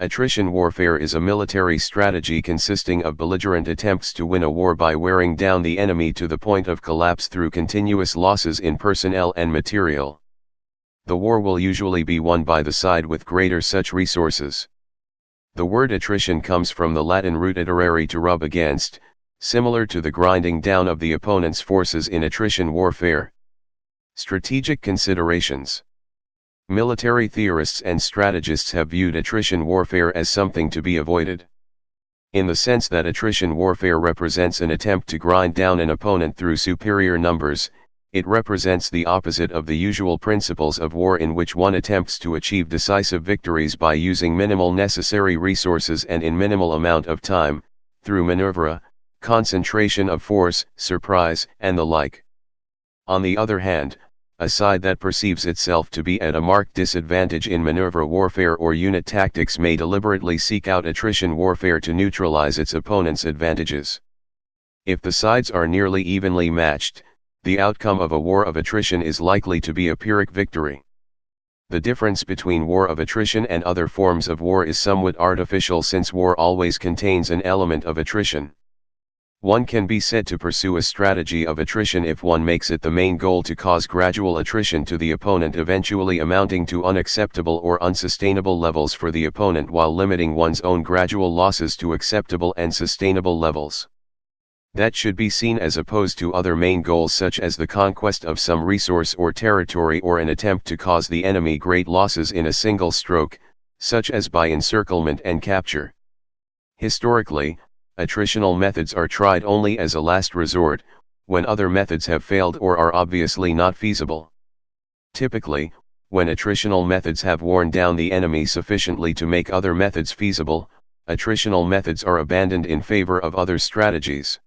Attrition warfare is a military strategy consisting of belligerent attempts to win a war by wearing down the enemy to the point of collapse through continuous losses in personnel and material. The war will usually be won by the side with greater such resources. The word attrition comes from the Latin root iterare, to rub against, similar to the grinding down of the opponent's forces in attrition warfare. Strategic considerations. Military theorists and strategists have viewed attrition warfare as something to be avoided. In the sense that attrition warfare represents an attempt to grind down an opponent through superior numbers, it represents the opposite of the usual principles of war, in which one attempts to achieve decisive victories by using minimal necessary resources and in minimal amount of time, through maneuver, concentration of force, surprise, and the like. On the other hand, a side that perceives itself to be at a marked disadvantage in maneuver warfare or unit tactics may deliberately seek out attrition warfare to neutralize its opponent's advantages. If the sides are nearly evenly matched, the outcome of a war of attrition is likely to be a Pyrrhic victory. The difference between war of attrition and other forms of war is somewhat artificial, since war always contains an element of attrition. One can be said to pursue a strategy of attrition if one makes it the main goal to cause gradual attrition to the opponent, eventually amounting to unacceptable or unsustainable levels for the opponent, while limiting one's own gradual losses to acceptable and sustainable levels. That should be seen as opposed to other main goals, such as the conquest of some resource or territory, or an attempt to cause the enemy great losses in a single stroke, such as by encirclement and capture. Historically, attritional methods are tried only as a last resort, when other methods have failed or are obviously not feasible. Typically, when attritional methods have worn down the enemy sufficiently to make other methods feasible, attritional methods are abandoned in favor of other strategies.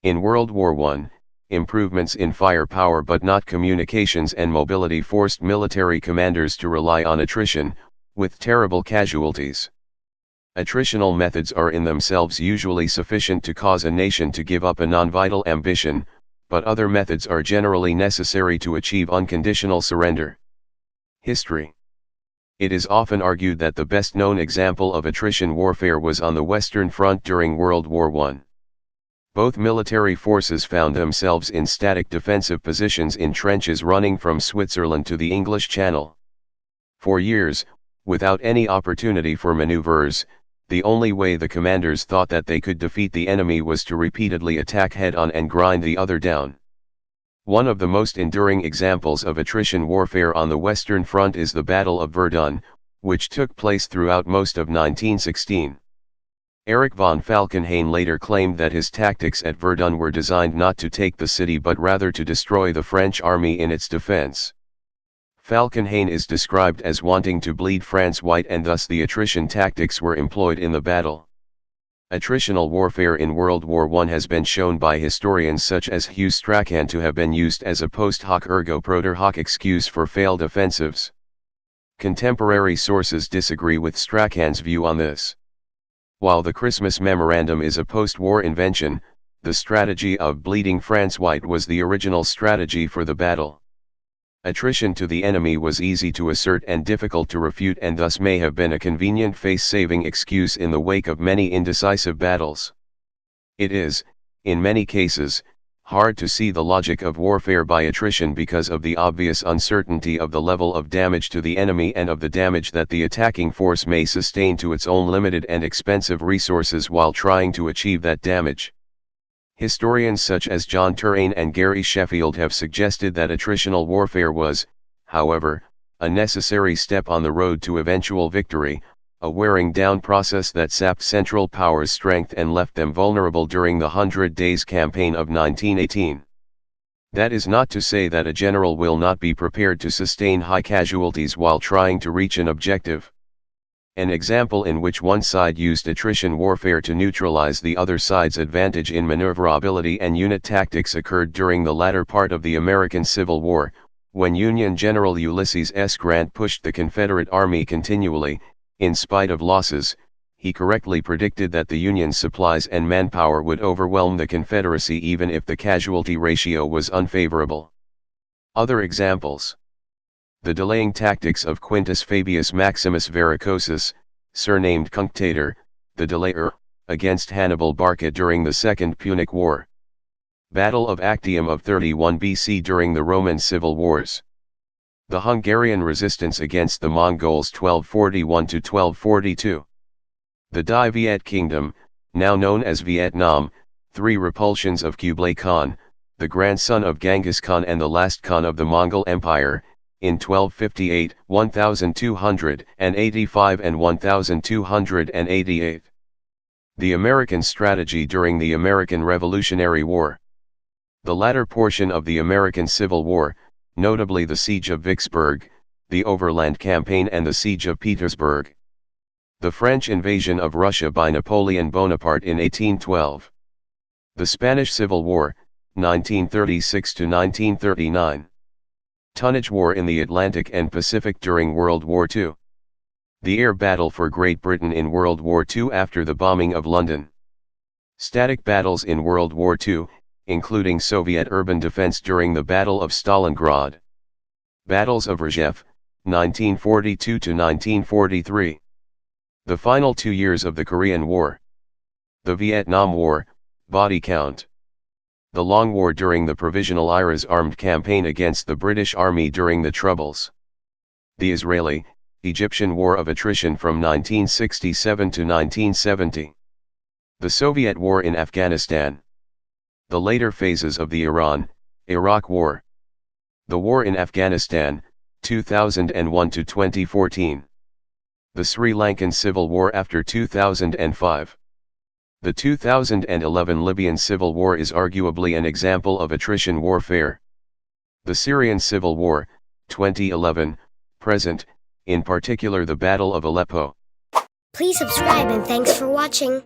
In World War I, improvements in firepower but not communications and mobility forced military commanders to rely on attrition, with terrible casualties. Attritional methods are in themselves usually sufficient to cause a nation to give up a non-vital ambition, but other methods are generally necessary to achieve unconditional surrender. History. It is often argued that the best-known example of attrition warfare was on the Western Front during World War I. Both military forces found themselves in static defensive positions in trenches running from Switzerland to the English Channel. For years, without any opportunity for maneuvers, the only way the commanders thought that they could defeat the enemy was to repeatedly attack head-on and grind the other down. One of the most enduring examples of attrition warfare on the Western Front is the Battle of Verdun, which took place throughout most of 1916. Erich von Falkenhayn later claimed that his tactics at Verdun were designed not to take the city but rather to destroy the French army in its defense. Falkenhayn is described as wanting to bleed France white, and thus the attrition tactics were employed in the battle. Attritional warfare in World War I has been shown by historians such as Hugh Strachan to have been used as a post hoc ergo propter hoc excuse for failed offensives. Contemporary sources disagree with Strachan's view on this. While the Christmas Memorandum is a post-war invention, the strategy of bleeding France white was the original strategy for the battle. Attrition to the enemy was easy to assert and difficult to refute, and thus may have been a convenient face-saving excuse in the wake of many indecisive battles. It is, in many cases, hard to see the logic of warfare by attrition because of the obvious uncertainty of the level of damage to the enemy and of the damage that the attacking force may sustain to its own limited and expensive resources while trying to achieve that damage. Historians such as John Turenne and Gary Sheffield have suggested that attritional warfare was, however, a necessary step on the road to eventual victory, a wearing down process that sapped Central Powers' strength and left them vulnerable during the 100 Days Campaign of 1918. That is not to say that a general will not be prepared to sustain high casualties while trying to reach an objective. An example in which one side used attrition warfare to neutralize the other side's advantage in maneuverability and unit tactics occurred during the latter part of the American Civil War, when Union General Ulysses S. Grant pushed the Confederate Army continually. In spite of losses, he correctly predicted that the Union's supplies and manpower would overwhelm the Confederacy even if the casualty ratio was unfavorable. Other examples: the delaying tactics of Quintus Fabius Maximus Verrucosus, surnamed Cunctator, the delayer, against Hannibal Barca during the Second Punic War. Battle of Actium of 31 BC during the Roman Civil Wars. The Hungarian resistance against the Mongols 1241–1242. The Dai Viet Kingdom, now known as Vietnam, 3 repulsions of Kublai Khan, the grandson of Genghis Khan and the last Khan of the Mongol Empire, in 1258, 1285 and 1288. The American strategy during the American Revolutionary War. The latter portion of the American Civil War, notably the Siege of Vicksburg, the Overland Campaign and the Siege of Petersburg. The French invasion of Russia by Napoleon Bonaparte in 1812. The Spanish Civil War, 1936–1939. Tonnage War in the Atlantic and Pacific during World War II. The air battle for Great Britain in World War II after the bombing of London. Static battles in World War II, including Soviet urban defense during the Battle of Stalingrad. Battles of Rzhev, 1942–1943. The final 2 years of the Korean War. The Vietnam War, body count. The Long War during the Provisional Ira's armed campaign against the British Army during the Troubles. The Israeli-Egyptian War of Attrition from 1967 to 1970. The Soviet War in Afghanistan. The later phases of the Iran-Iraq War. The War in Afghanistan, 2001 to 2014. The Sri Lankan Civil War after 2005. The 2011 Libyan Civil War is arguably an example of attrition warfare. The Syrian Civil War, 2011, present, in particular the Battle of Aleppo. Please subscribe and thanks for watching.